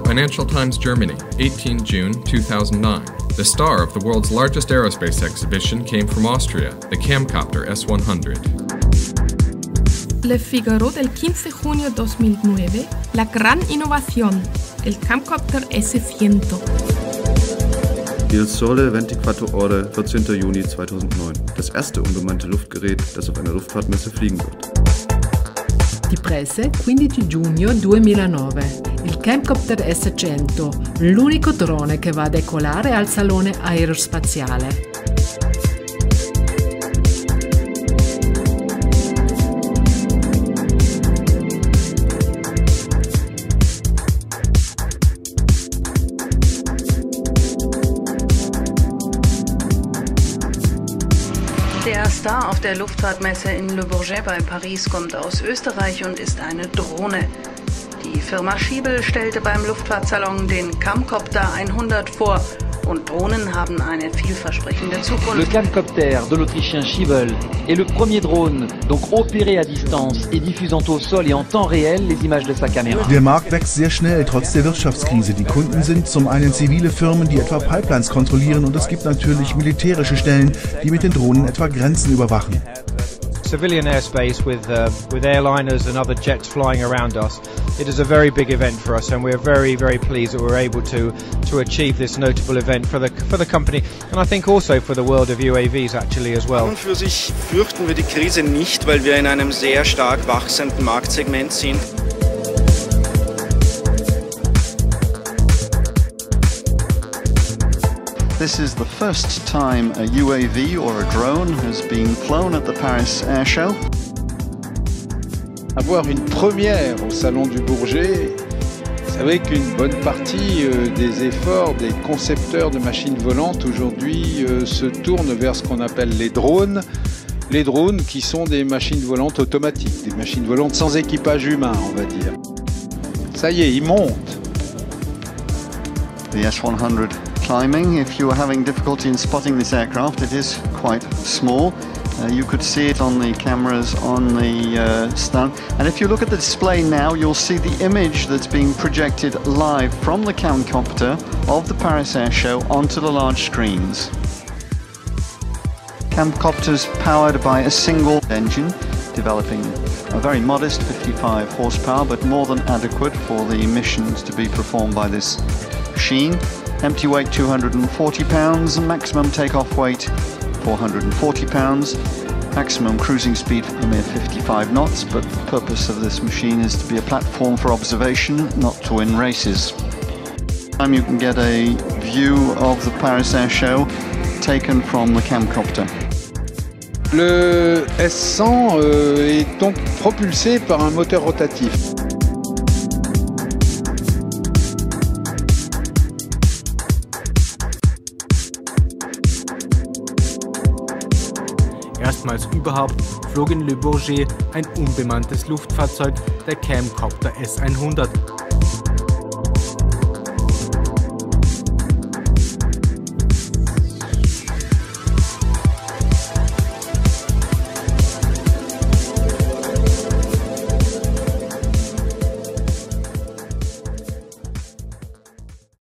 Financial Times Germany, 18 June 2009. The star of the world's largest aerospace exhibition came from Austria, the Camcopter S-100. Le Figaro del 15 junio 2009, la gran innovación, el Camcopter S-100. Il Sole 24 Ore, 14. Juni 2009. Das erste unbemannte Luftgerät, das auf einer Luftfahrtmesse fliegen wird. Di Presse, 15 giugno 2009. Il Camcopter S-100, l'unico drone che va a decolare al Salone Aerospaziale. Der Star auf der Luftfahrtmesse in Le Bourget bei Paris kommt aus Österreich und ist eine Drohne. Die Firma Schiebel stellte beim Luftfahrtsalon den Camcopter 100 vor und Drohnen haben eine vielversprechende Zukunft. Le Camcopter de l'Autrichien Schiebel est le premier drone, donc opéré à distance et diffusant au sol et en temps réel les images de sa caméra. Der Markt wächst sehr schnell, trotz der Wirtschaftskrise. Die Kunden sind zum einen zivile Firmen, die etwa Pipelines kontrollieren, und es gibt natürlich militärische Stellen, die mit den Drohnen etwa Grenzen überwachen. Civilian airspace with airliners and other jets flying around us. It is a very big event for us, and we're very, very pleased that we're able to achieve this notable event for the company, and I think also for the world of UAVs actually as well. An und für sich fürchten wir die Krise nicht, weil wir in einem sehr stark wachsenden Marktsegment sind. This is the first time a UAV or a drone has been flown at the Paris Air Show. Avoir une première au salon du Bourget, c'est vrai qu'une bonne partie des efforts des concepteurs de machines volantes aujourd'hui se tournent vers ce qu'on appelle les drones. Les drones qui sont des machines volantes automatiques, des machines volantes sans équipage humain, on va dire. Ça y est, ils montent. The S-100 climbing. If you are having difficulty in spotting this aircraft, it is quite small. You could see it on the cameras on the stand. And if you look at the display now, you'll see the image that's being projected live from the Camcopter of the Paris Air Show onto the large screens. Camcopter's powered by a single engine, developing a very modest 55 horsepower, but more than adequate for the missions to be performed by this machine. Empty weight 240 pounds and maximum takeoff weight 440 pounds. Maximum cruising speed a mere 55 knots, but the purpose of this machine is to be a platform for observation, not to win races. You can get a view of the Paris Air Show taken from the Camcopter. Le S-100 est donc propulsé par un moteur rotatif. Erstmals überhaupt flog in Le Bourget ein unbemanntes Luftfahrzeug, der Camcopter S-100,